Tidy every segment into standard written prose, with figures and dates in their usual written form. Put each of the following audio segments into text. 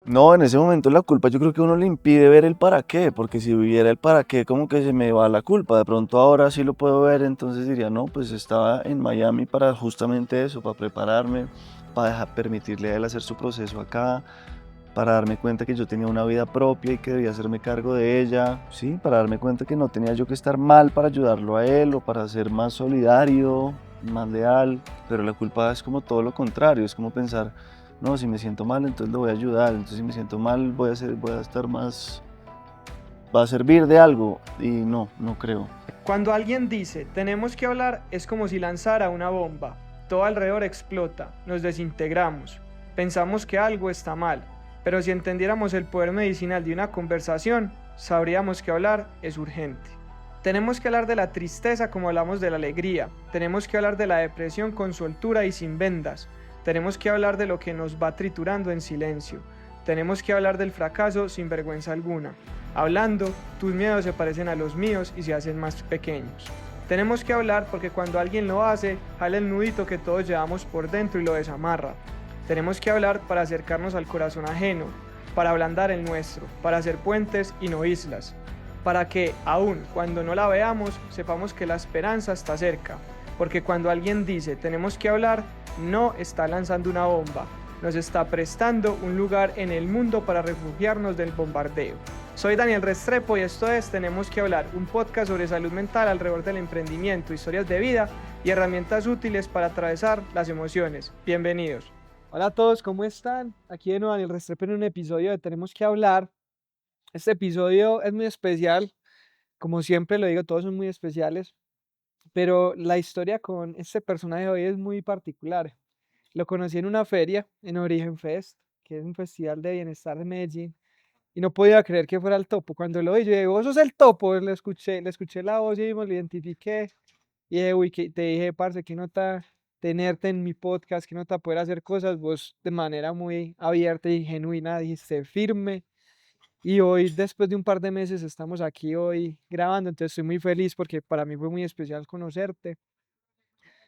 No, en ese momento la culpa yo creo que uno le impide ver el para qué, porque si viera el para qué como que se me va la culpa. De pronto ahora sí lo puedo ver, entonces diría, no, pues estaba en Miami para justamente eso, para prepararme, para permitirle a él hacer su proceso acá, para darme cuenta que yo tenía una vida propia y que debía hacerme cargo de ella, sí, para darme cuenta que no tenía yo que estar mal para ayudarlo a él o para ser más solidario, más leal, pero la culpa es como todo lo contrario, es como pensar, no, si me siento mal, entonces lo voy a ayudar, entonces si me siento mal, voy a estar más, va a servir de algo y no, no creo. Cuando alguien dice tenemos que hablar es como si lanzara una bomba. Todo alrededor explota, nos desintegramos, pensamos que algo está mal, pero si entendiéramos el poder medicinal de una conversación, sabríamos que hablar es urgente. Tenemos que hablar de la tristeza como hablamos de la alegría, tenemos que hablar de la depresión con soltura y sin vendas, tenemos que hablar de lo que nos va triturando en silencio, tenemos que hablar del fracaso sin vergüenza alguna. Hablando, tus miedos se parecen a los míos y se hacen más pequeños. Tenemos que hablar porque cuando alguien lo hace, jala el nudito que todos llevamos por dentro y lo desamarra. Tenemos que hablar para acercarnos al corazón ajeno, para ablandar el nuestro, para hacer puentes y no islas, para que, aun cuando no la veamos, sepamos que la esperanza está cerca, porque cuando alguien dice tenemos que hablar, no está lanzando una bomba, nos está prestando un lugar en el mundo para refugiarnos del bombardeo. Soy Daniel Restrepo y esto es Tenemos que hablar, un podcast sobre salud mental alrededor del emprendimiento, historias de vida y herramientas útiles para atravesar las emociones. Bienvenidos. Hola a todos, ¿cómo están? Aquí de nuevo Daniel Restrepo en un episodio de Tenemos que hablar. Este episodio es muy especial, como siempre lo digo, todos son muy especiales, pero la historia con este personaje de hoy es muy particular. Lo conocí en una feria, en Origen Fest, que es un festival de bienestar de Medellín, y no podía creer que fuera el Topo. Cuando lo vi, yo dije, vos sos el Topo, le escuché la voz y mismo lo identifiqué. Y dije, uy, que te dije, parce, qué nota tenerte en mi podcast, qué nota poder hacer cosas, vos de manera muy abierta y genuina dijiste firme. Y hoy, después de un par de meses, estamos aquí hoy grabando, entonces estoy muy feliz porque para mí fue muy especial conocerte.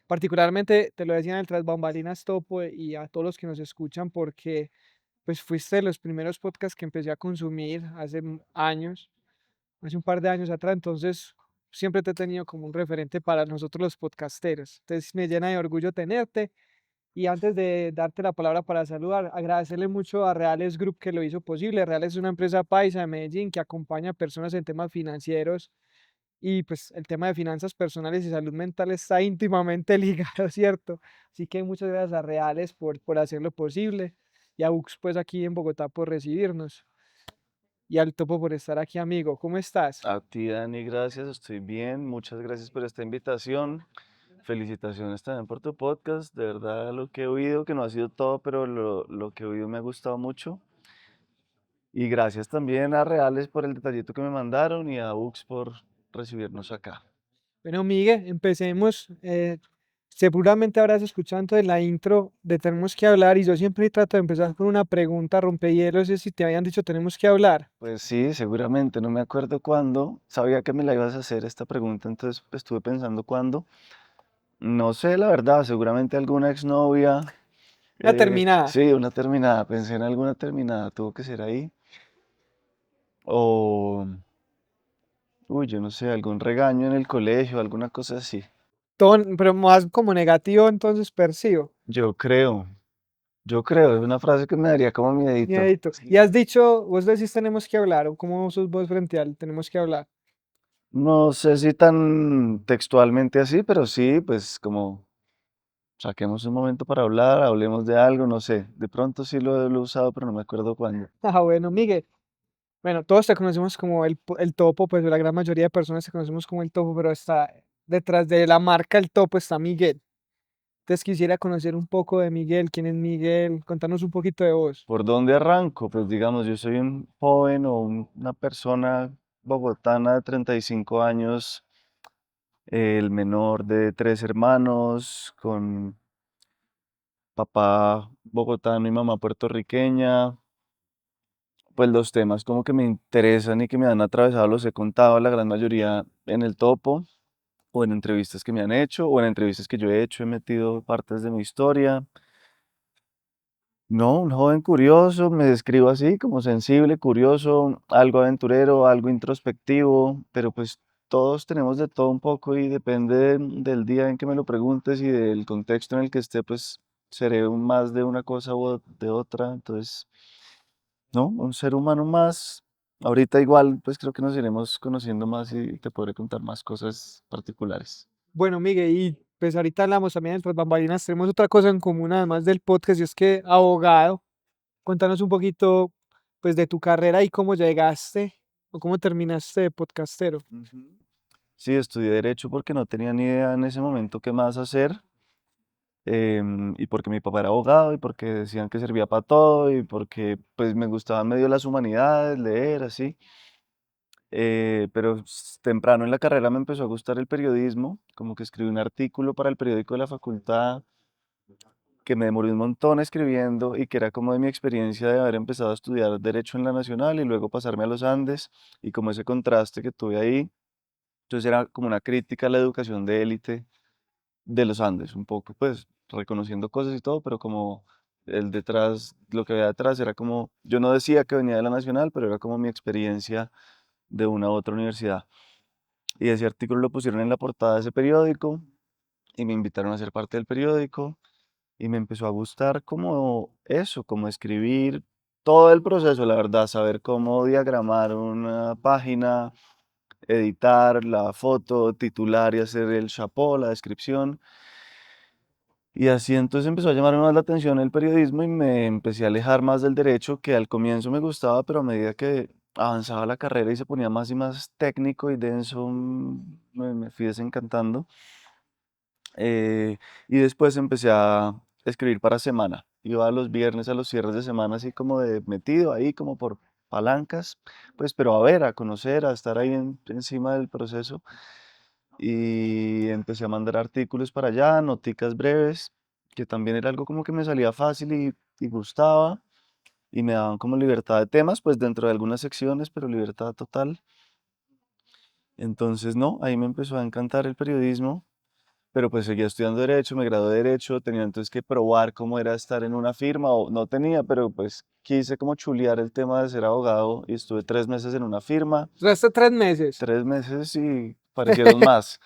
Particularmente, te lo decía en el Tras Bambalinas Topo y a todos los que nos escuchan porque pues fuiste de los primeros podcasts que empecé a consumir hace años, hace un par de años atrás, entonces siempre te he tenido como un referente para nosotros los podcasteros. Entonces me llena de orgullo tenerte y antes de darte la palabra para saludar, agradecerle mucho a Reales Group que lo hizo posible. Reales es una empresa paisa de Medellín que acompaña a personas en temas financieros y pues el tema de finanzas personales y salud mental está íntimamente ligado, ¿cierto? Así que muchas gracias a Reales por hacerlo posible y a Ux pues aquí en Bogotá por recibirnos y al Topo por estar aquí, amigo. ¿Cómo estás? A ti, Dani, gracias, estoy bien, muchas gracias por esta invitación. Felicitaciones también por tu podcast, de verdad lo que he oído, que no ha sido todo, pero lo que he oído me ha gustado mucho. Y gracias también a Reales por el detallito que me mandaron y a Ux por recibirnos acá. Bueno, Miguel, empecemos. Seguramente habrás escuchado entonces la intro de Tenemos que hablar y yo siempre trato de empezar con una pregunta rompehielos, es si te habían dicho tenemos que hablar. Pues sí, seguramente, no me acuerdo cuándo, sabía que me la ibas a hacer esta pregunta, entonces estuve pensando cuándo. No sé, la verdad, seguramente alguna exnovia, Una terminada. sí, una terminada, pensé en alguna terminada, tuvo que ser ahí. O, uy, yo no sé, algún regaño en el colegio, alguna cosa así. Pero más como negativo, entonces percibo. Yo creo, yo creo, es una frase que me daría como miedito. Miedito. Y has dicho, vos decís tenemos que hablar, o cómo sos vos frente al tenemos que hablar. No sé si tan textualmente así, pero sí, pues como saquemos un momento para hablar, hablemos de algo, no sé. De pronto sí lo he usado, pero no me acuerdo cuándo. Ah, bueno, Miguel. Bueno, todos te conocemos como el Topo, pues la gran mayoría de personas te conocemos como el Topo, pero está detrás de la marca El Topo está Miguel. Entonces quisiera conocer un poco de Miguel, quién es Miguel, contanos un poquito de vos. ¿Por dónde arranco? Pues digamos, yo soy un joven o una persona bogotana de 35 años, el menor de tres hermanos, con papá bogotano y mamá puertorriqueña. Pues los temas como que me interesan y que me han atravesado los he contado la gran mayoría en el topo o en entrevistas que me han hecho o en entrevistas que yo he hecho, he metido partes de mi historia. No, un joven curioso, me describo así, como sensible, curioso, algo aventurero, algo introspectivo, pero pues todos tenemos de todo un poco y depende del día en que me lo preguntes y del contexto en el que esté, pues seré más de una cosa u de otra. Entonces, no, un ser humano más. Ahorita igual, pues creo que nos iremos conociendo más y te podré contar más cosas particulares. Bueno, Miguel, y pues ahorita hablamos también de bambalinas, tenemos otra cosa en común además del podcast y es que abogado, cuéntanos un poquito pues de tu carrera y cómo llegaste o cómo terminaste de podcastero. Ujú. Sí, estudié derecho porque no tenía ni idea en ese momento qué más hacer. Y porque mi papá era abogado y porque decían que servía para todo y porque pues me gustaban medio las humanidades, leer, así. Pero temprano en la carrera me empezó a gustar el periodismo, como que escribí un artículo para el periódico de la facultad que me demoré un montón escribiendo y que era como de mi experiencia de haber empezado a estudiar Derecho en la Nacional y luego pasarme a los Andes y como ese contraste que tuve ahí. Entonces era como una crítica a la educación de élite de los Andes, un poco, pues reconociendo cosas y todo, pero como el detrás, lo que había detrás era como, yo no decía que venía de la Nacional, pero era como mi experiencia de una u otra universidad. Y ese artículo lo pusieron en la portada de ese periódico y me invitaron a ser parte del periódico y me empezó a gustar como eso, como escribir todo el proceso, la verdad, saber cómo diagramar una página, editar la foto, titular y hacer el chapó, la descripción. Y así entonces empezó a llamarme más la atención el periodismo y me empecé a alejar más del derecho, que al comienzo me gustaba, pero a medida que avanzaba la carrera y se ponía más y más técnico y denso, me fui desencantando. Y después empecé a escribir para semana. Iba los viernes a los cierres de semana así como de metido ahí, como por palancas, pues pero a ver, a conocer, a estar ahí encima del proceso y empecé a mandar artículos para allá, noticas breves, que también era algo como que me salía fácil y gustaba, y me daban como libertad de temas, pues dentro de algunas secciones, pero libertad total. Entonces, no, ahí me empezó a encantar el periodismo, pero pues seguía estudiando derecho, me gradué de derecho, tenía entonces que probar cómo era estar en una firma, o no tenía, pero pues quise como chulear el tema de ser abogado y estuve 3 meses en una firma. Resta 3 meses. 3 meses y parecieron más.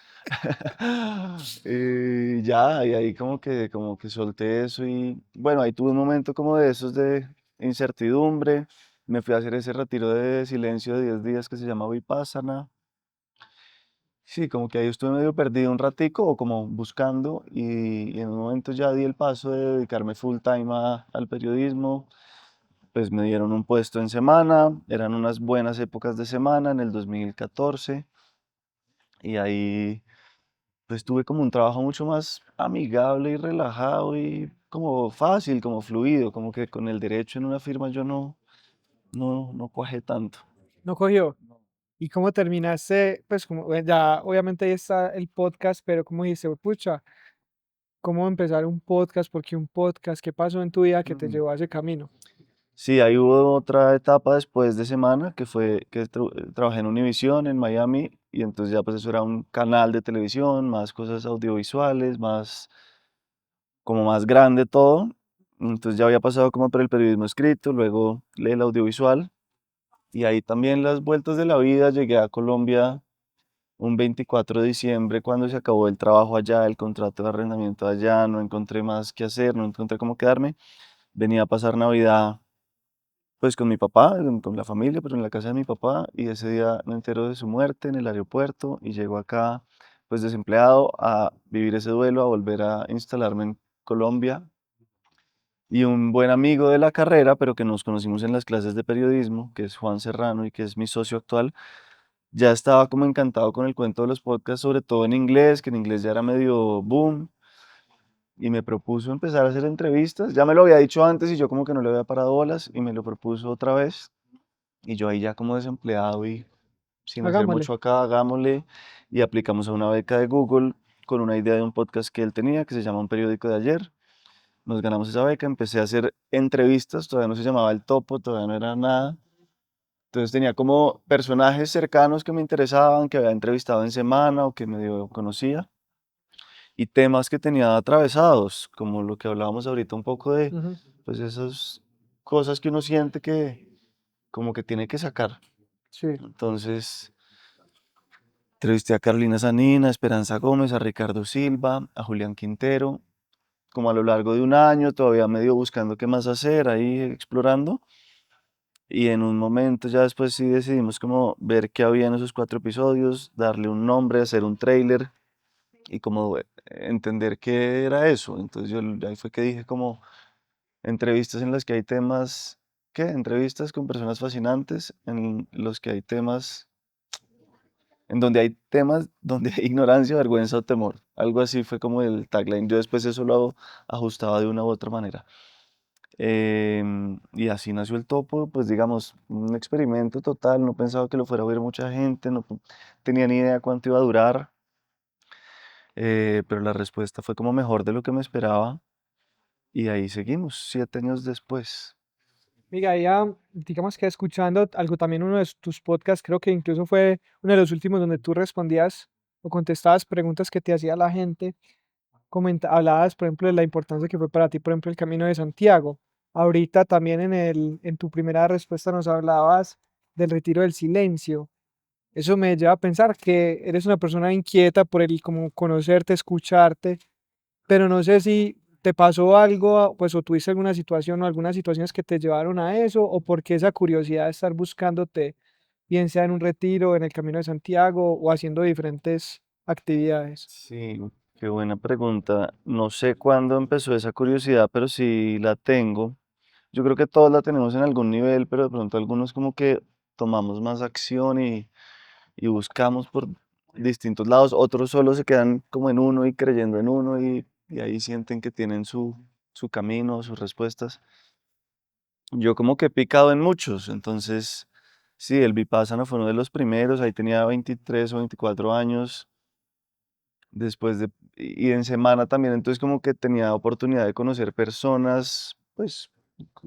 Y ya, y ahí como que solté eso y bueno, ahí tuve un momento como de esos de incertidumbre. Me fui a hacer ese retiro de silencio de 10 días que se llama Vipassana. Sí, como que ahí estuve medio perdido un ratico o como buscando y en un momento ya di el paso de dedicarme full time al periodismo. Pues me dieron un puesto en semana, eran unas buenas épocas de semana en el 2014 y ahí pues tuve como un trabajo mucho más amigable y relajado y como fácil, como fluido, como que con el derecho en una firma yo no cuajé tanto. No cogió. ¿Y cómo terminaste? Pues como ya obviamente ahí está el podcast, pero como dijiste, pucha, ¿cómo empezar un podcast? ¿Por qué un podcast? ¿Qué pasó en tu vida que te Mm. llevó a ese camino? Sí, ahí hubo otra etapa después de semana que fue que trabajé en Univision en Miami y entonces ya pues eso era un canal de televisión, más cosas audiovisuales, más como más grande todo. Entonces ya había pasado como por el periodismo escrito, luego el audiovisual y ahí también las vueltas de la vida. Llegué a Colombia un 24 de diciembre cuando se acabó el trabajo allá, el contrato de arrendamiento allá, no encontré más que hacer, no encontré cómo quedarme. Venía a pasar Navidad pues con mi papá, con la familia, pero en la casa de mi papá y ese día me entero de su muerte en el aeropuerto y llego acá pues desempleado a vivir ese duelo, a volver a instalarme en Colombia. Y un buen amigo de la carrera, pero que nos conocimos en las clases de periodismo, que es Juan Serrano y que es mi socio actual, ya estaba como encantado con el cuento de los podcasts, sobre todo en inglés, que en inglés ya era medio boom, y me propuso empezar a hacer entrevistas. Ya me lo había dicho antes y yo como que no le había parado bolas, y me lo propuso otra vez, y yo ahí ya como desempleado y sin hacer Hagámosle. mucho acá, hagámosle, y aplicamos a una beca de Google con una idea de un podcast que él tenía, que se llama Un Periódico de Ayer. Nos ganamos esa beca, empecé a hacer entrevistas, todavía no se llamaba El Topo, todavía no era nada. Entonces tenía como personajes cercanos que me interesaban, que había entrevistado en semana o que medio conocía. y temas que tenía atravesados, como lo que hablábamos ahorita un poco de, Ujú. pues esas cosas que uno siente que como que tiene que sacar. Sí. Entonces, entrevisté a Carolina Sanina, a Esperanza Gómez, a Ricardo Silva, a Julián Quintero, como a lo largo de un año, todavía medio buscando qué más hacer, ahí explorando. Y en un momento ya después sí decidimos como ver qué había en esos 4 episodios, darle un nombre, hacer un tráiler y como entender qué era eso. Entonces yo ahí fue que dije como entrevistas en las que hay temas, ¿qué? Entrevistas con personas fascinantes, en los que hay temas, en donde hay temas donde hay ignorancia, vergüenza o temor. Algo así fue como el tagline. Yo después eso lo ajustaba de una u otra manera. Y así nació el topo, pues digamos, un experimento total, no pensaba que lo fuera a ver mucha gente, no tenía ni idea cuánto iba a durar, pero la respuesta fue como mejor de lo que me esperaba y ahí seguimos, 7 años después. Mira, ya digamos que escuchando algo también uno de tus podcasts, creo que incluso fue uno de los últimos donde tú respondías o contestabas preguntas que te hacía la gente. Hablabas, por ejemplo, de la importancia que fue para ti, por ejemplo, el Camino de Santiago. Ahorita también en tu primera respuesta nos hablabas del retiro del silencio. Eso me lleva a pensar que eres una persona inquieta por el como conocerte, escucharte, pero no sé si te pasó algo, pues, o tuviste alguna situación o algunas situaciones que te llevaron a eso, o por qué esa curiosidad de estar buscándote, bien sea en un retiro, en el Camino de Santiago o haciendo diferentes actividades. Sí, qué buena pregunta. No sé cuándo empezó esa curiosidad, pero sí la tengo. Yo creo que todos la tenemos en algún nivel, pero de pronto algunos como que tomamos más acción y buscamos por distintos lados, otros solo se quedan como en uno y creyendo en uno y ahí sienten que tienen su camino, sus respuestas. Yo como que he picado en muchos, entonces sí, el Vipassana fue uno de los primeros, ahí tenía 23 o 24 años, después de, y en semana también, entonces como que tenía oportunidad de conocer personas, pues,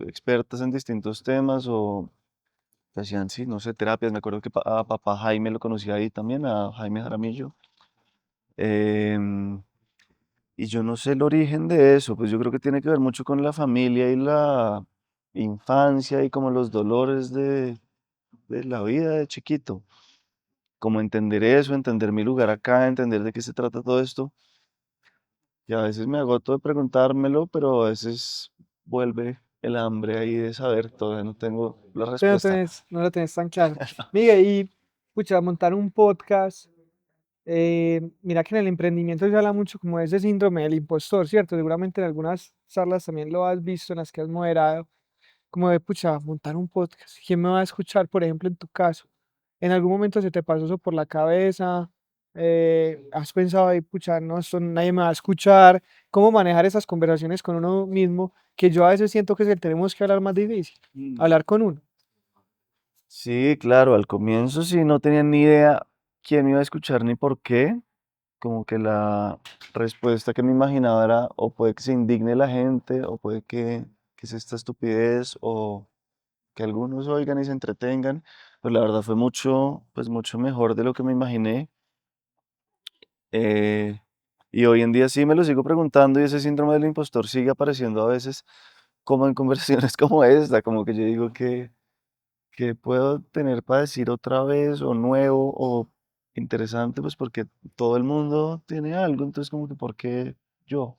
expertas en distintos temas o que hacían, sí, no sé, terapias. Me acuerdo que a papá Jaime lo conocí ahí también, a Jaime Jaramillo. Em, y yo no sé el origen de eso, pues yo creo que tiene que ver mucho con la familia y la infancia y como los dolores de la vida de chiquito. Como entender eso, entender mi lugar acá, entender de qué se trata todo esto. Y a veces me agoto de preguntármelo, pero a veces vuelve el hambre ahí de saber, todavía no tengo la Pero respuesta. no lo tenés tan claro. Miguel, y pucha, montar un podcast, mira que en el emprendimiento se habla mucho como de ese síndrome del impostor, ¿cierto? Seguramente en algunas charlas también lo has visto, en las que has moderado, como de, pucha, montar un podcast. ¿Quién me va a escuchar, por ejemplo, en tu caso? ¿En algún momento se te pasó eso por la cabeza? ¿Has pensado ahí, pucha, no, esto nadie me va a escuchar? ¿Cómo manejar esas conversaciones con uno mismo? Que yo a veces siento que es el tenemos que hablar más difícil, hablar con uno. Sí, claro, al comienzo sí no tenía ni idea quién me iba a escuchar ni por qué. Como que la respuesta que me imaginaba era o puede que se indigne la gente o puede que es esta estupidez o que algunos oigan y se entretengan. Pero la verdad fue mucho, pues mucho mejor de lo que me imaginé. eh, y hoy en día sí me lo sigo preguntando y ese síndrome del impostor sigue apareciendo a veces como en conversaciones como esta, como que yo digo que puedo tener para decir otra vez o nuevo o interesante, pues porque todo el mundo tiene algo, entonces como que ¿por qué yo?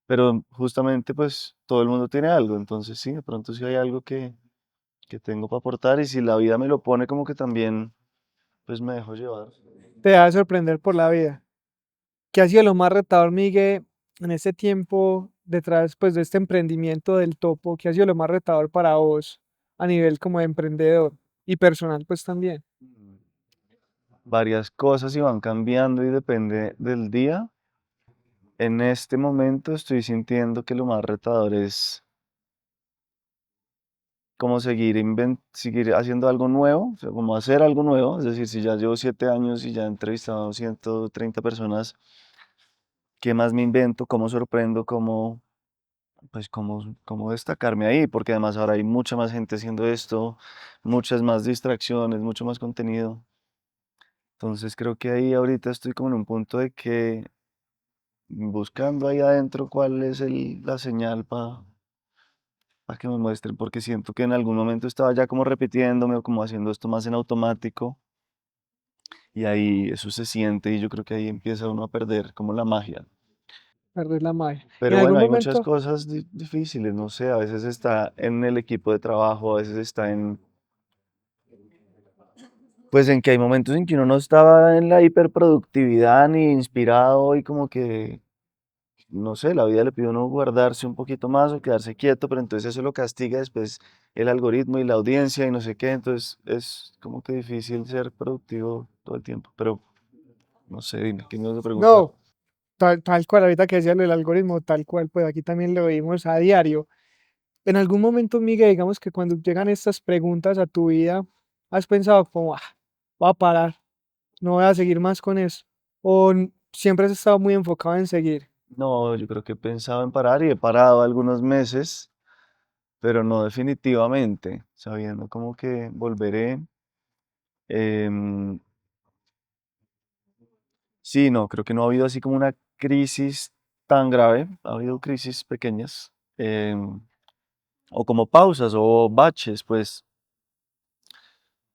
Pero justamente pues todo el mundo tiene algo, entonces sí, de pronto sí hay algo que tengo para aportar y si la vida me lo pone como que también pues me dejo llevar. Te va a sorprender por la vida. ¿Qué ha sido lo más retador, Miguel, en este tiempo detrás, pues, de este emprendimiento del topo? ¿Qué ha sido lo más retador para vos a nivel como de emprendedor y personal, pues también? Varias cosas y van cambiando y depende del día. En este momento estoy sintiendo que lo más retador es como seguir haciendo algo nuevo, o sea, como hacer algo nuevo, es decir, si ya llevo 7 años y ya he entrevistado 130 personas, ¿qué más me invento? ¿Cómo sorprendo? ¿Cómo destacarme ahí? Porque además ahora hay mucha más gente haciendo esto, muchas más distracciones, mucho más contenido. Entonces creo que ahí ahorita estoy como en un punto de que buscando ahí adentro cuál es la señal para que me muestren, porque siento que en algún momento estaba ya como repitiéndome o como haciendo esto más en automático y ahí eso se siente y yo creo que ahí empieza uno a perder como la magia. Perder la magia. Y Pero en bueno, algún hay muchas momento, cosas difíciles, no sé, a veces está en el equipo de trabajo, a veces está en, pues en que hay momentos en que uno no estaba en la hiperproductividad ni inspirado y como que, no sé, la vida le pide a uno guardarse un poquito más o quedarse quieto, pero entonces eso lo castiga después el algoritmo y la audiencia y no sé qué, entonces es como que difícil ser productivo todo el tiempo, pero no sé, dime, ¿qué me vas a preguntar? no, tal cual, ahorita que decía lo del algoritmo, tal cual, pues aquí también lo vimos a diario. En algún momento, Miguel, digamos que cuando llegan estas preguntas a tu vida, has pensado como, voy a parar, no voy a seguir más con eso. O siempre has estado muy enfocado en seguir. No, yo creo que he pensado en parar y he parado algunos meses, pero no definitivamente, sabiendo como que volveré. Em, sí, no, creo que no ha habido así como una crisis tan grave, ha habido crisis pequeñas, o como pausas o baches, pues,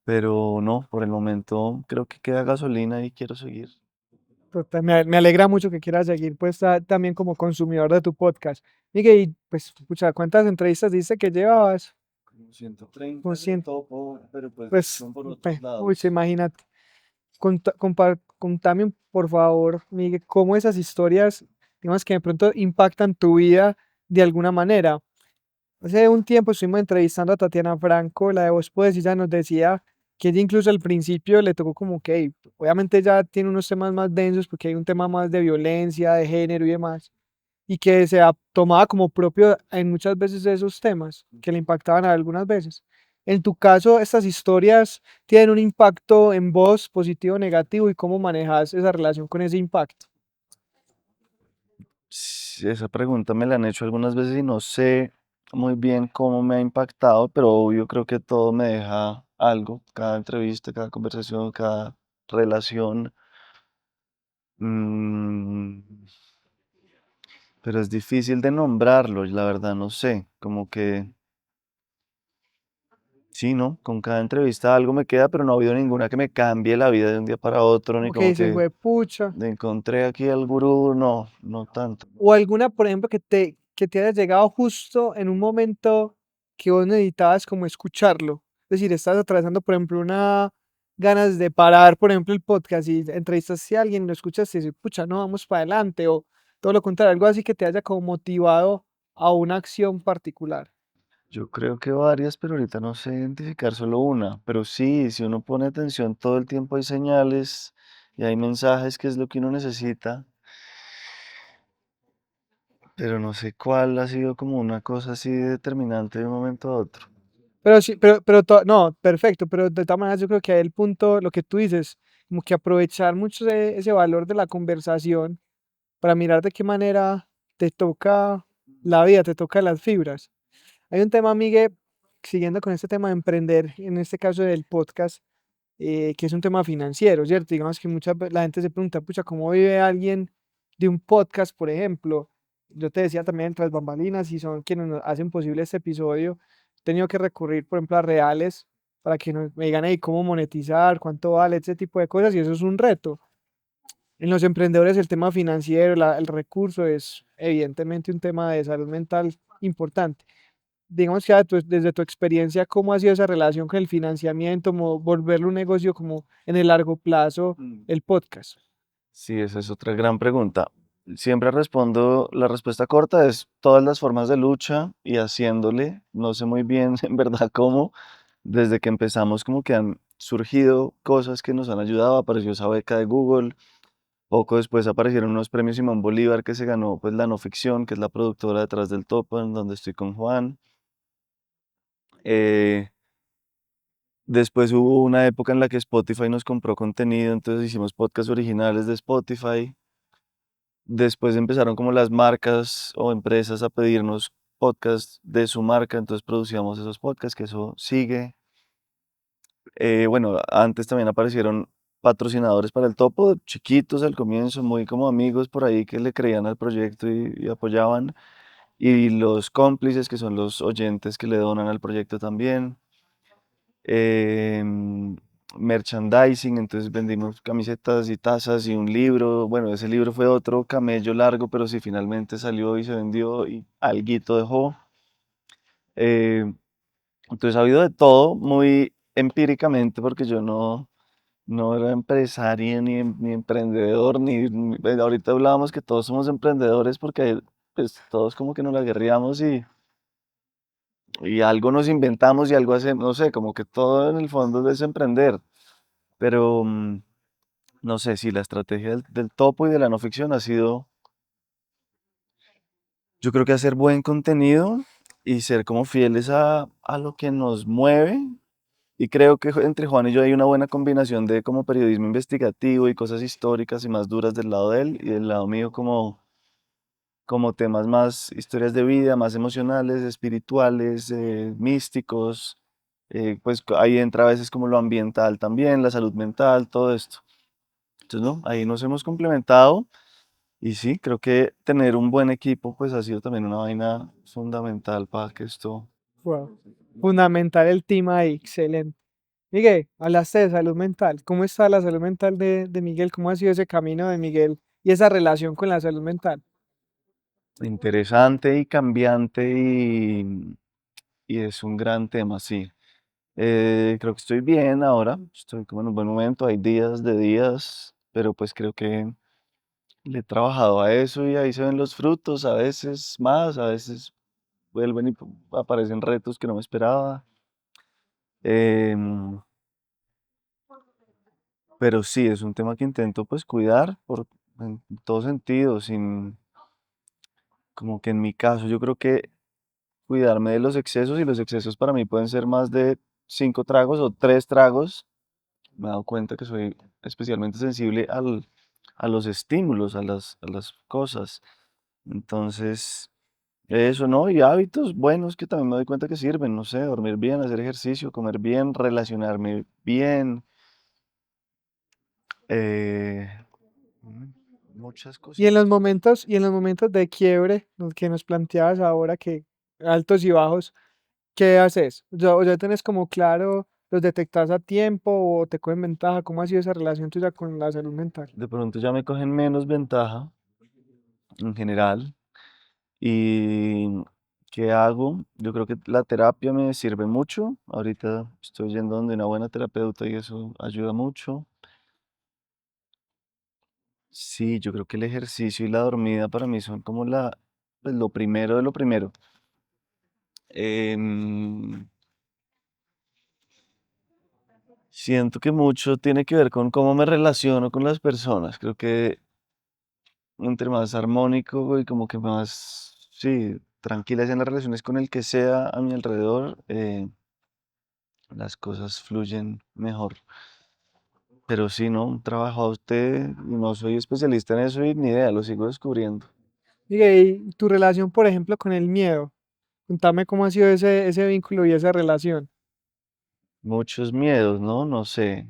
pero no, por el momento creo que queda gasolina y quiero seguir. Total, me alegra mucho que quieras seguir, pues, también como consumidor de tu podcast. Miguel, y, pues, pucha, ¿cuántas entrevistas dice que llevabas? Como 130 Como en el 100, topo, pero pues pues, son por otros pucha, lados. imagínate. Contame, por favor, Miguel, cómo esas historias, digamos que de pronto impactan tu vida de alguna manera. Hace un tiempo estuvimos entrevistando a Tatiana Franco, la de Voz Puedes, y ella nos decía que ella incluso al principio le tocó como que, obviamente ya tiene unos temas más densos porque hay un tema más de violencia, de género y demás, y que tomaba como propio en muchas veces esos temas que le impactaban algunas veces. En tu caso, estas historias tienen un impacto en vos, positivo o negativo, y cómo manejas esa relación con ese impacto. Sí, esa pregunta me la han hecho algunas veces y no sé muy bien cómo me ha impactado, pero obvio creo que todo me deja algo, cada entrevista, cada conversación, cada relación. Mm, pero es difícil de nombrarlo, la verdad no sé, como que sí, ¿no? Con cada entrevista algo me queda, pero no ha habido ninguna que me cambie la vida de un día para otro, ni Como que como dices, que güey, pucha. encontré aquí al gurú, no, no tanto. O alguna, por ejemplo, que te haya llegado justo en un momento que vos necesitabas como escucharlo. Es decir, estás atravesando, por ejemplo, una ganas de parar, por ejemplo, el podcast y entrevistaste a alguien, lo escuchas y dices, pucha, no, vamos para adelante. O todo lo contrario, algo así que te haya como motivado a una acción particular. Yo creo que varias, pero ahorita no sé identificar solo una. Pero sí, si uno pone atención todo el tiempo hay señales y hay mensajes que es lo que uno necesita, pero no sé cuál ha sido como una cosa así determinante de un momento a otro. Pero sí, no, perfecto, pero de todas maneras yo creo que hay el punto, lo que tú dices, como que aprovechar mucho ese valor de la conversación para mirar de qué manera te toca la vida, te toca las fibras. Hay un tema, Miguel, siguiendo con este tema de emprender, en este caso del podcast, que es un tema financiero, ¿cierto? Digamos que la gente se pregunta, pucha, ¿cómo vive alguien de un podcast, por ejemplo? Yo te decía también tras bambalinas y son quienes nos hacen posible este episodio. He tenido que recurrir, por ejemplo, a reales para que me digan ahí cómo monetizar, cuánto vale, ese tipo de cosas, y eso es un reto. En los emprendedores el tema financiero, el recurso es evidentemente un tema de salud mental importante. Digamos que desde tu experiencia, ¿cómo ha sido esa relación con el financiamiento, como volverlo un negocio como en el largo plazo, Mm. el podcast? Sí, esa es otra gran pregunta. Siempre respondo, la respuesta corta es todas las formas de lucha y haciéndole, no sé muy bien en verdad cómo, desde que empezamos como que han surgido cosas que nos han ayudado, apareció esa beca de Google. Poco después aparecieron unos premios Simón Bolívar que se ganó pues la no ficción, que es la productora detrás del Topo, en donde estoy con Juan. Eh, Después hubo una época en la que Spotify nos compró contenido, entonces hicimos podcasts originales de Spotify. Después empezaron como las marcas o empresas a pedirnos podcasts de su marca, entonces producíamos esos podcasts, que eso sigue. Bueno, antes también aparecieron patrocinadores para el topo, chiquitos al comienzo, muy como amigos por ahí que le creían al proyecto y apoyaban, y los cómplices que son los oyentes que le donan al proyecto también. em, Merchandising, entonces vendimos camisetas y tazas y un libro. Bueno, ese libro fue otro camello largo, pero sí finalmente salió y se vendió y alguito dejó. Eh, entonces ha habido de todo muy empíricamente porque yo no era empresario ni emprendedor, ahorita hablábamos que todos somos emprendedores porque pues todos como que nos la guerreamos y algo nos inventamos y algo hacemos, no sé, como que todo en el fondo es emprender. Pero no sé si la estrategia del topo y de la no ficción ha sido, yo creo que hacer buen contenido y ser como fieles a lo que nos mueve. Y creo que entre Juan y yo hay una buena combinación de como periodismo investigativo y cosas históricas y más duras del lado de él y del lado mío como temas más historias de vida, más emocionales, espirituales, místicos. Pues ahí entra a veces como lo ambiental también, la salud mental, todo esto. Entonces, no, ahí nos hemos complementado y sí, creo que tener un buen equipo pues ha sido también una vaina fundamental para que esto... Wow. Fundamental el team ahí, excelente. Miguel, hablaste de salud mental. ¿Cómo está la salud mental de Miguel? ¿Cómo ha sido ese camino de Miguel y esa relación con la salud mental? Interesante y cambiante y es un gran tema, sí. Creo que estoy bien ahora, estoy como en un buen momento, hay días de días, pero pues creo que le he trabajado a eso y ahí se ven los frutos, a veces más, a veces vuelven y aparecen retos que no me esperaba. Em, pero sí, es un tema que intento pues cuidar en todo sentido, sin, como que en mi caso yo creo que cuidarme de los excesos y los excesos para mí pueden ser más de 5 tragos o 3 tragos. Me he dado cuenta que soy especialmente sensible a los estímulos, a las cosas. Entonces, eso, ¿no? Y hábitos buenos que también me doy cuenta que sirven, no sé, dormir bien, hacer ejercicio, comer bien, relacionarme bien, eh, mm, muchas cositas. Y en los momentos de quiebre, los que nos planteabas ahora, que altos y bajos, ¿qué haces? O ya tenés como claro, los detectas a tiempo o te cogen ventaja. ¿Cómo ha sido esa relación tuya con la salud mental? De pronto ya me cogen menos ventaja en general. ¿Y qué hago? Yo creo que la terapia me sirve mucho. Ahorita estoy yendo donde una buena terapeuta y eso ayuda mucho. Sí, yo creo que el ejercicio y la dormida para mí son como pues lo primero de lo primero. Em, Siento que mucho tiene que ver con cómo me relaciono con las personas. Creo que entre más armónico y como que más, sí, tranquilas en las relaciones con el que sea a mi alrededor, las cosas fluyen mejor. Pero sí, ¿no? Un trabajo a usted, no soy especialista en eso y ni idea, lo sigo descubriendo. Y tu relación, por ejemplo, con el miedo. Contame cómo ha sido ese vínculo y esa relación. Muchos miedos, ¿no? No sé.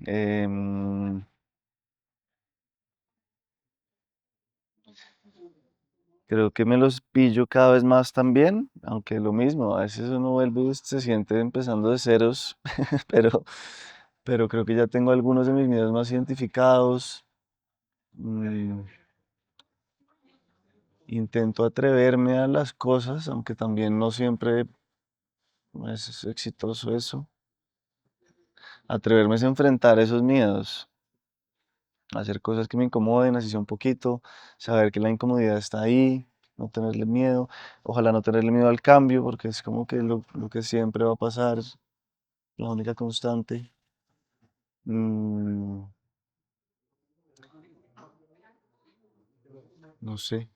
Creo que me los pillo cada vez más también, aunque lo mismo, a veces uno vuelve y se siente empezando de ceros, pero, pero creo que ya tengo algunos de mis miedos más identificados. Mm, Intento atreverme a las cosas, aunque también no siempre es exitoso eso. Atreverme a enfrentar esos miedos, hacer cosas que me incomoden, así sea un poquito, saber que la incomodidad está ahí, no tenerle miedo, ojalá no tenerle miedo al cambio, porque es como que lo que siempre va a pasar, es la única constante. Mm, no sé,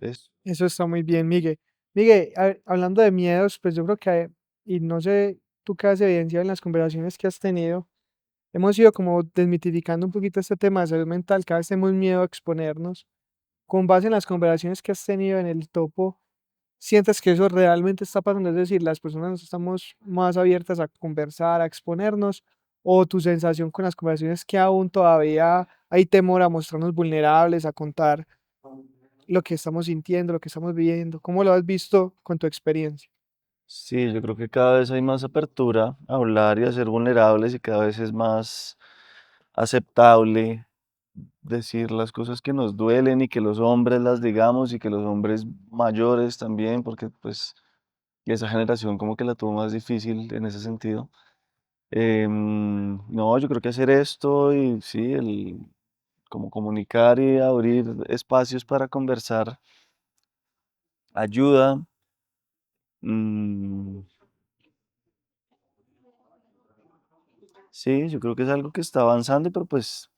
es Eso está muy bien, Miguel. Miguel, hablando de miedos, pues yo creo que, y no sé tú qué has evidenciado en las conversaciones que has tenido, hemos ido como desmitificando un poquito este tema de salud mental, cada vez tenemos miedo a exponernos. Con base en las conversaciones que has tenido en el topo, ¿sientes que eso realmente está pasando? Es decir, las personas estamos más abiertas a conversar, a exponernos, o tu sensación con las conversaciones que aún todavía hay temor a mostrarnos vulnerables, a contar lo que estamos sintiendo, lo que estamos viviendo? ¿Cómo lo has visto con tu experiencia? Sí, yo creo que cada vez hay más apertura a hablar y a ser vulnerables y cada vez es más aceptable decir las cosas que nos duelen y que los hombres las digamos y que los hombres mayores también, porque pues esa generación como que la tuvo más difícil en ese sentido. No, yo creo que hacer esto y sí, como comunicar y abrir espacios para conversar ayuda. Mm, sí, yo creo que es algo que está avanzando, pero pues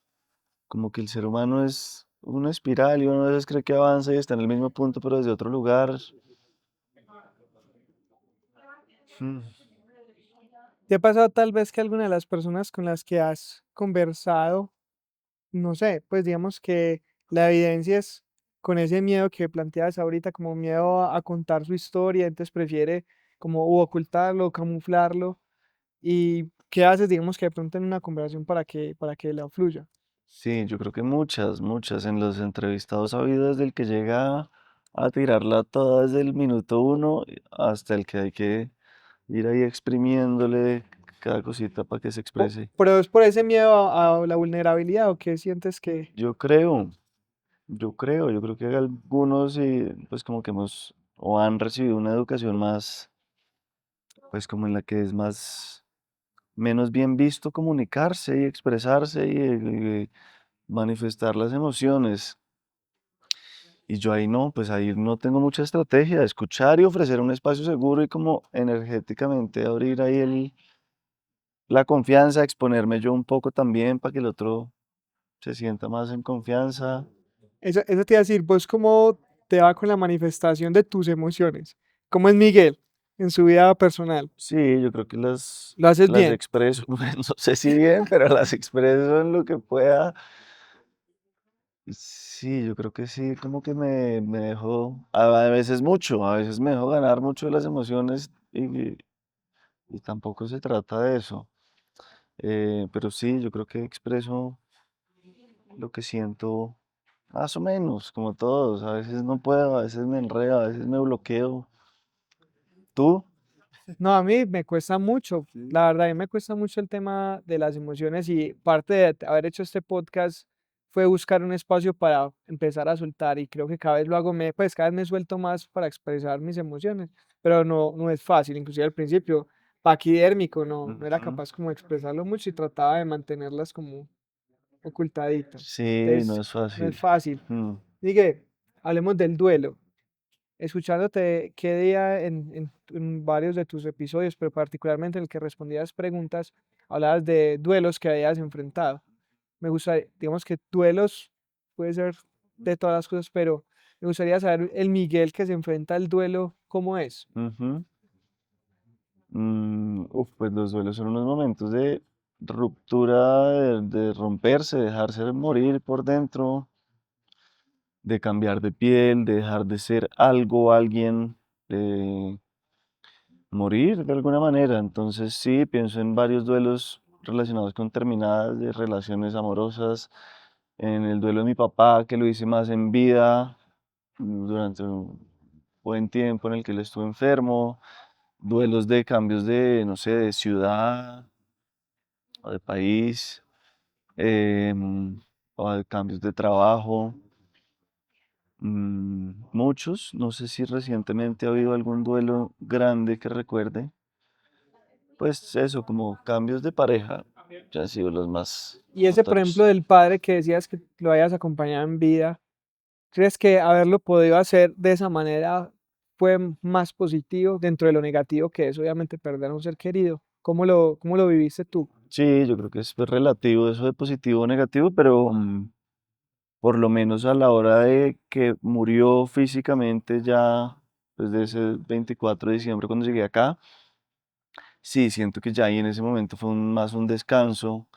como que el ser humano es una espiral y uno a veces cree que avanza y está en el mismo punto, pero desde otro lugar. Mm, ¿Te ha pasado tal vez que alguna de las personas con las que has conversado, no sé, pues digamos que la evidencia es con ese miedo que planteas ahorita, como miedo a contar su historia, entonces prefiere como u ocultarlo, o camuflarlo? ¿Y qué haces, digamos, que de pronto en una conversación para que la fluya? sí, yo creo que muchas en los entrevistados ha habido desde el que llega a tirarla toda desde el minuto uno hasta el que hay que ir ahí exprimiéndole cada cosita para que se exprese. ¿Pero es por ese miedo a la vulnerabilidad o qué sientes que... Yo creo, yo creo que algunos pues como que hemos o han recibido una educación más, pues como en la que es más, menos bien visto comunicarse y expresarse y manifestar las emociones. Y yo ahí no, pues ahí no tengo mucha estrategia, escuchar y ofrecer un espacio seguro y como energéticamente abrir ahí la confianza, exponerme yo un poco también para que el otro se sienta más en confianza. Eso te iba a decir, vos cómo te va con la manifestación de tus emociones. ¿Cómo es Miguel en su vida personal? Sí, yo creo que las, ¿Lo haces las bien? expreso, no sé si bien, pero las expreso en lo que pueda. Sí, yo creo que sí, como que me dejo, a veces mucho, a veces me dejo ganar mucho de las emociones y tampoco se trata de eso. Pero sí, yo creo que expreso lo que siento más o menos, como todos. A veces no puedo, a veces me enredo, a veces me bloqueo. ¿Tú? No, a mí me cuesta mucho, la verdad, a mí me cuesta mucho el tema de las emociones y parte de haber hecho este podcast fue buscar un espacio para empezar a soltar y creo que cada vez lo hago, pues cada vez me suelto más para expresar mis emociones, pero no es fácil, inclusive al principio, paquidérmico, no era Ujú. capaz como de expresarlo mucho y trataba de mantenerlas como ocultaditas. Sí, no Entonces, es no es fácil. fácil. Mm, Digue, hablemos del duelo. Escuchándote qué día en varios de tus episodios, pero particularmente en el que respondías preguntas, hablabas de duelos que habías enfrentado. Me gusta, digamos que duelos puede ser de todas las cosas, pero me gustaría saber el Miguel que se enfrenta al duelo, ¿cómo es? ujú. Pues los duelos son unos momentos de ruptura, de romperse, dejarse morir por dentro, de cambiar de piel, de dejar de ser algo, alguien, de morir de alguna manera. Entonces sí, pienso en varios duelos relacionados con terminadas de relaciones amorosas, en el duelo de mi papá, que lo hice más en vida, durante un buen tiempo en el que él estuvo enfermo, duelos de cambios de, no sé, de ciudad o de país, o de cambios de trabajo. Muchos, no sé si recientemente ha habido algún duelo grande que recuerde. Pues eso, como cambios de pareja, ya han sido los más Y ese, por ejemplo, notorios. del padre que decías que lo hayas acompañado en vida, ¿crees que haberlo podido hacer de esa manera fue más positivo dentro de lo negativo que es obviamente perder a un ser querido? Cómo lo viviste tú? Sí, yo creo que es pues, relativo eso de positivo o negativo, pero por lo menos a la hora de que murió físicamente ya, desde ese 24 de diciembre cuando llegué acá, sí, siento que ya ahí en ese momento fue más un descanso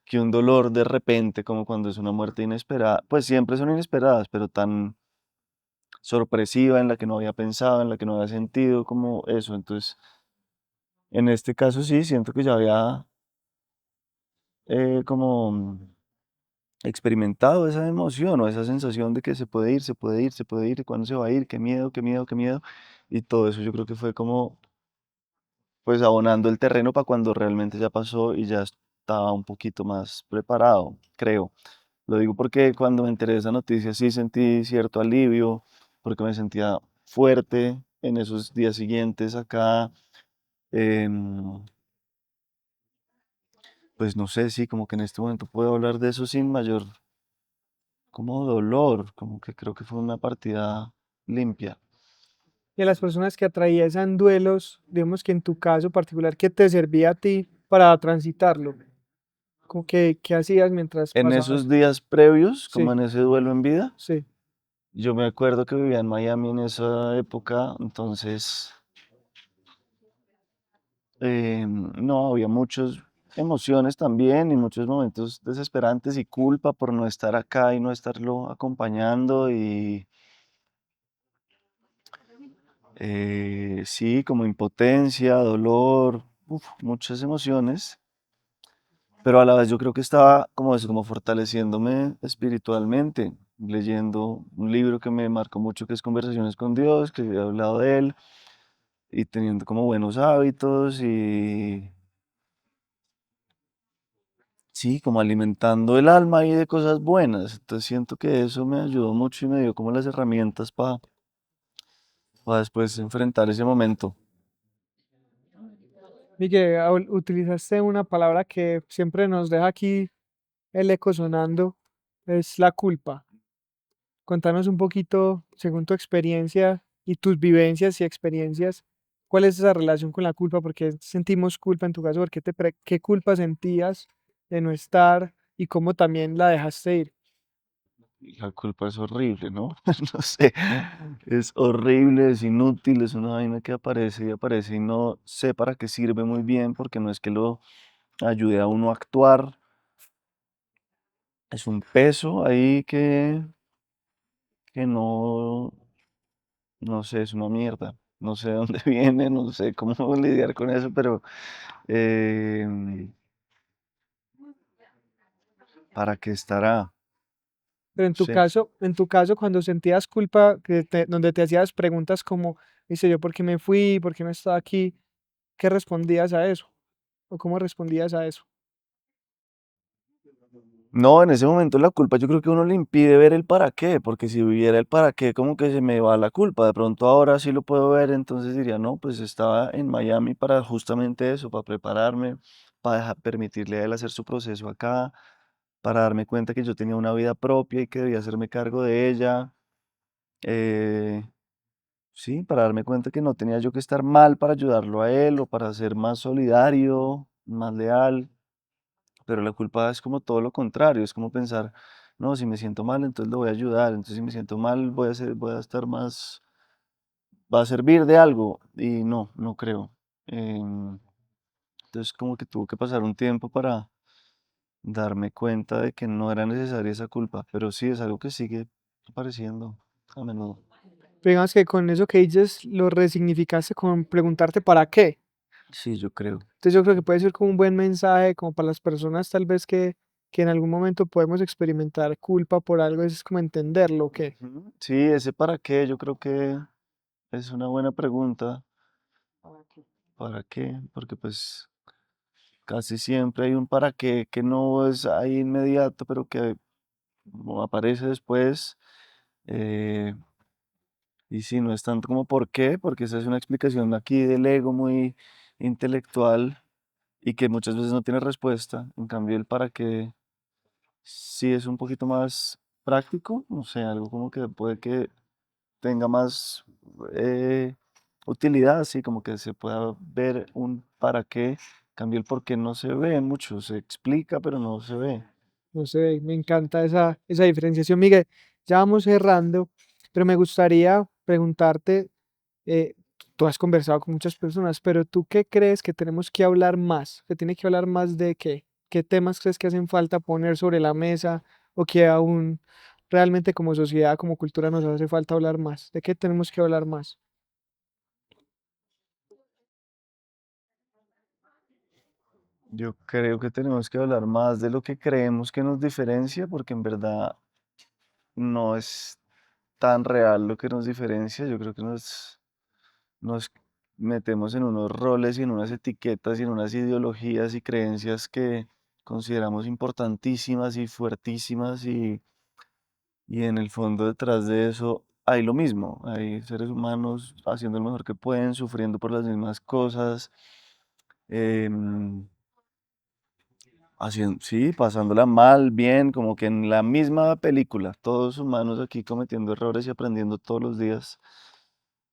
que un dolor de repente, como cuando es una muerte inesperada. Pues siempre son inesperadas, pero tan sorpresiva en la que no había pensado, en la que no había sentido, como eso. Entonces, en este caso sí, siento que ya había como experimentado esa emoción o esa sensación de que se puede ir, se puede ir, se puede ir, ¿cuándo se va a ir? Qué miedo, qué miedo, qué miedo. Y todo eso yo creo que fue como pues abonando el terreno para cuando realmente ya pasó y ya estaba un poquito más preparado, creo. Lo digo porque cuando me enteré de esa noticia sí sentí cierto alivio, porque me sentía fuerte en esos días siguientes acá. em, pues no sé, sí, como que en este momento puedo hablar de eso sin mayor como dolor, como que creo que fue una partida limpia. Y a las personas que atraviesan duelos, digamos que en tu caso particular, ¿qué te servía a ti para transitarlo? Como que, ¿qué hacías mientras En pasabas? esos días previos, como Sí, en ese duelo en vida, sí. yo me acuerdo que vivía en Miami en esa época, entonces no, había muchas emociones también y muchos momentos desesperantes y culpa por no estar acá y no estarlo acompañando y sí, como impotencia, dolor, uf, muchas emociones, pero a la vez yo creo que estaba como eso, como fortaleciéndome espiritualmente, leyendo un libro que me marcó mucho que es Conversaciones con Dios, que he hablado de él y teniendo como buenos hábitos y sí, como alimentando el alma y de cosas buenas. Entonces siento que eso me ayudó mucho y me dio como las herramientas para después enfrentar ese momento. Miguel, utilizaste una palabra que siempre nos deja aquí el eco sonando, es la culpa. Contanos un poquito, según tu experiencia y tus vivencias y experiencias, ¿cuál es esa relación con la culpa? ¿Por qué sentimos culpa en tu caso? ¿Por qué, qué culpa sentías de no estar y cómo también la dejaste ir? Y la culpa es horrible, ¿no? No sé, es horrible, es inútil, es una vaina que aparece y aparece y no sé para qué sirve muy bien porque no es que lo ayude a uno a actuar, es un peso ahí que no, no sé, es una mierda. No sé de dónde viene, no sé cómo lidiar con eso, pero em, ¿para qué estará? Pero Sí. en tu caso, cuando sentías culpa, donde te hacías preguntas como, dice yo, ¿por qué me fui? ¿Por qué no estaba aquí? ¿Qué respondías a eso? ¿O cómo respondías a eso? No, en ese momento la culpa yo creo que uno le impide ver el para qué, porque si viviera el para qué, como que se me va la culpa. De pronto ahora sí lo puedo ver, entonces diría, no, pues estaba en Miami para justamente eso, para prepararme, para permitirle a él hacer su proceso acá, para darme cuenta que yo tenía una vida propia y que debía hacerme cargo de ella. eh, sí, para darme cuenta que no tenía yo que estar mal para ayudarlo a él o para ser más solidario, más leal. Pero la culpa es como todo lo contrario, es como pensar, no, si me siento mal, entonces lo voy a ayudar, entonces si me siento mal, voy a estar más, va a servir de algo, y no, no creo. Em, entonces como que tuvo que pasar un tiempo para darme cuenta de que no era necesaria esa culpa, pero sí es algo que sigue apareciendo a menudo. Digamos que con eso que dices lo resignificaste con preguntarte para qué. Sí, yo creo. Entonces yo creo que puede ser como un buen mensaje como para las personas tal vez que en algún momento podemos experimentar culpa por algo, es como entenderlo, ¿qué? Ujú. Sí, ese para qué, yo creo que es una buena pregunta. ¿Para qué? Porque pues casi siempre hay un para qué que no es ahí inmediato, pero que aparece después. eh, y si no es tanto como por qué, porque esa es una explicación aquí del ego muy intelectual y que muchas veces no tiene respuesta. En cambio, el para qué sí es un poquito más práctico, no sé, algo como que puede que tenga más eh, utilidad, así como que se pueda ver un para qué. En cambio, el por qué no se ve mucho, se explica, pero no se ve. No sé, me encanta esa diferenciación. Miguel, ya vamos cerrando, pero me gustaría preguntarte, eh, tú has conversado con muchas personas, pero ¿tú qué crees que tenemos que hablar más? ¿Que tiene que hablar más de qué? ¿Qué temas crees que hacen falta poner sobre la mesa o que aún realmente como sociedad, como cultura nos hace falta hablar más? ¿De qué tenemos que hablar más? Yo creo que tenemos que hablar más de lo que creemos que nos diferencia, porque en verdad no es tan real lo que nos diferencia. Yo creo que nos metemos en unos roles y en unas etiquetas y en unas ideologías y creencias que consideramos importantísimas y fuertísimas y en el fondo detrás de eso hay lo mismo. Hay seres humanos haciendo lo mejor que pueden, sufriendo por las mismas cosas. em, sí, pasándola mal, bien, como que en la misma película, todos humanos aquí cometiendo errores y aprendiendo todos los días.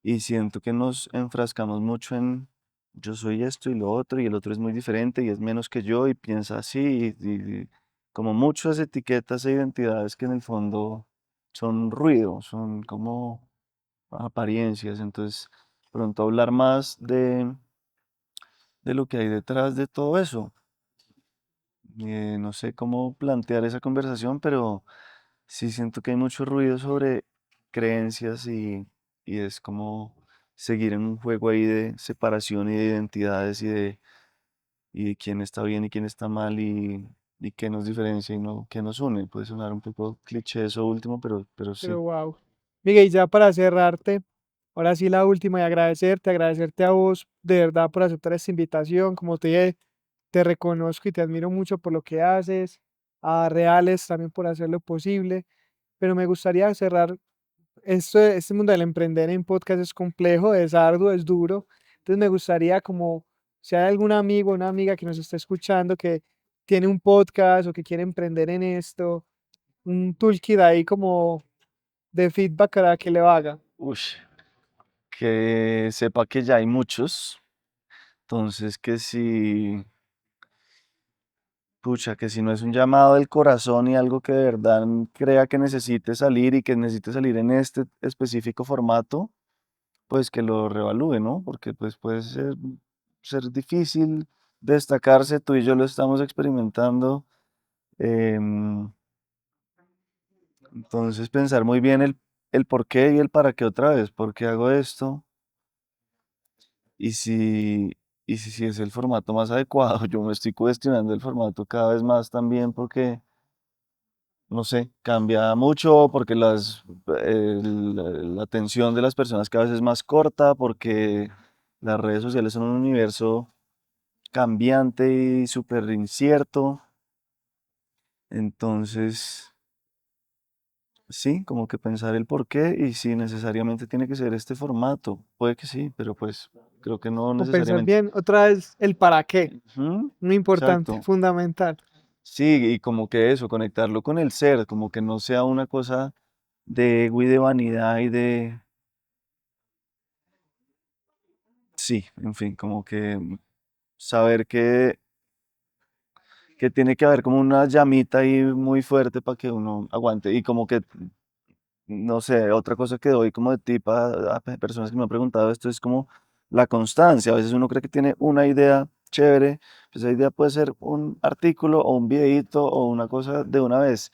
Y siento que nos enfrascamos mucho en yo soy esto y lo otro, y el otro es muy diferente y es menos que yo y piensa así, y como muchas etiquetas e identidades que en el fondo son ruido, son como apariencias. Entonces, pronto hablar más de lo que hay detrás de todo eso. No sé cómo plantear esa conversación, pero sí siento que hay mucho ruido sobre creencias y es como seguir en un juego ahí de separación y de identidades y de quién está bien y quién está mal y qué nos diferencia y no qué nos une. Puede sonar un poco cliché eso último, pero sí. Pero wow. Miguel, y ya para cerrarte, ahora sí la última y agradecerte a vos de verdad por aceptar esta invitación. Como te dije, te reconozco y te admiro mucho por lo que haces, a Reales también por hacer lo posible, pero me gustaría cerrar este mundo del emprender en podcast es complejo, es arduo, es duro. Entonces me gustaría como si hay algún amigo o una amiga que nos está escuchando que tiene un podcast o que quiere emprender en esto, un toolkit ahí como de feedback para que le haga. Ush, que sepa que ya hay muchos, entonces que si, pucha, que si no es un llamado del corazón y algo que de verdad crea que necesite salir y que necesite salir en este específico formato, pues que lo revalúe, ¿no? Porque pues puede ser difícil destacarse, tú y yo lo estamos experimentando. em, entonces pensar muy bien el por qué y el para qué otra vez, por qué hago esto y si es el formato más adecuado. Yo me estoy cuestionando el formato cada vez más también porque, no sé, cambia mucho, porque la atención de las personas cada vez es más corta, porque las redes sociales son un universo cambiante y súper incierto. Entonces, sí, como que pensar el por qué y si necesariamente tiene que ser este formato. Puede que sí, pero pues creo que no O pensar necesariamente. bien otra vez el para qué, Ujú, muy importante, exacto. fundamental. Sí, y como que eso, conectarlo con el ser, como que no sea una cosa de ego y de vanidad y de. Sí, en fin, como que saber que tiene que haber como una llamita ahí muy fuerte para que uno aguante y como que no sé, otra cosa que doy como de tip a personas que me han preguntado esto es como la constancia. A veces uno cree que tiene una idea chévere, pues esa idea puede ser un artículo o un videíto o una cosa de una vez.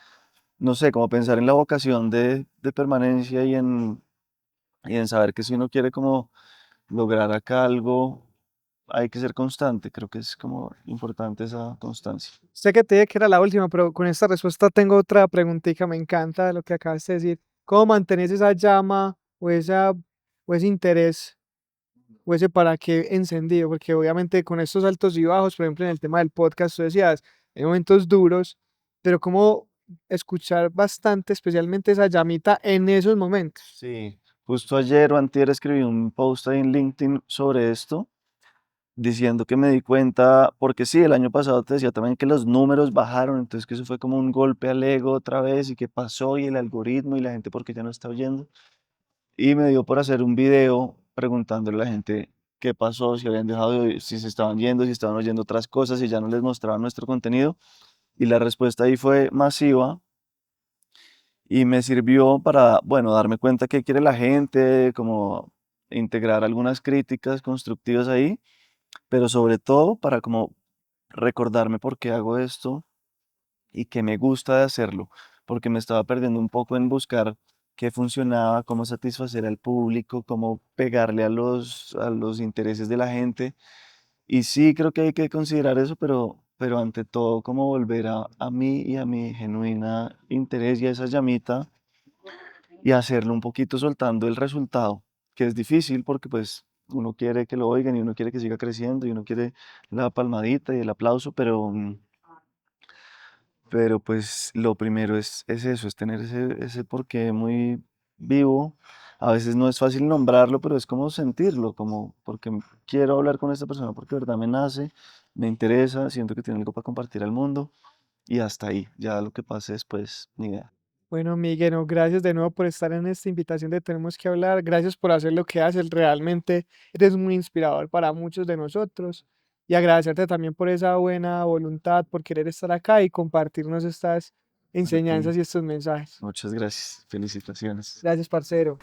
No sé, como pensar en la vocación de permanencia y en saber que si uno quiere como lograr acá algo, hay que ser constante. Creo que es como importante esa constancia. Sé que te dije que era la última, pero con esta respuesta tengo otra preguntita. Me encanta lo que acabas de decir. ¿Cómo mantenés esa llama o ese interés o ese para qué encendido? Porque obviamente con estos altos y bajos, por ejemplo, en el tema del podcast, tú decías, hay momentos duros, pero cómo escuchar bastante, especialmente esa llamita en esos momentos. Sí, justo ayer o antier escribí un post ahí en LinkedIn sobre esto diciendo que me di cuenta, porque sí, el año pasado te decía también que los números bajaron, entonces que eso fue como un golpe al ego otra vez y qué pasó y el algoritmo y la gente porque ya no está oyendo. Y me dio por hacer un video preguntándole a la gente qué pasó, si habían dejado de oír, si se estaban yendo, si estaban oyendo otras cosas, si ya no les mostraban nuestro contenido. Y la respuesta ahí fue masiva y me sirvió para, bueno, darme cuenta qué quiere la gente, como integrar algunas críticas constructivas ahí, pero sobre todo para como recordarme por qué hago esto y que me gusta de hacerlo, porque me estaba perdiendo un poco en buscar qué funcionaba, cómo satisfacer al público, cómo pegarle a los intereses de la gente Y sí, creo que hay que considerar eso, pero ante todo, como volver a mí y a mi genuina interés y a esa llamita y hacerlo un poquito soltando el resultado, que es difícil porque pues uno quiere que lo oigan y uno quiere que siga creciendo y uno quiere la palmadita y el aplauso, pero pues lo primero es eso, es tener ese porqué muy vivo. A veces no es fácil nombrarlo, pero es como sentirlo, como porque quiero hablar con esta persona porque de verdad me nace, me interesa, siento que tiene algo para compartir al mundo y hasta ahí. Ya lo que pase después, ni idea. Bueno, Miguel, no, gracias de nuevo por estar en esta invitación de Tenemos que hablar. Gracias por hacer lo que haces. Realmente eres muy inspirador para muchos de nosotros. Y agradecerte también por esa buena voluntad, por querer estar acá y compartirnos estas A ti, enseñanzas y estos mensajes. muchas gracias, felicitaciones. Gracias, parcero.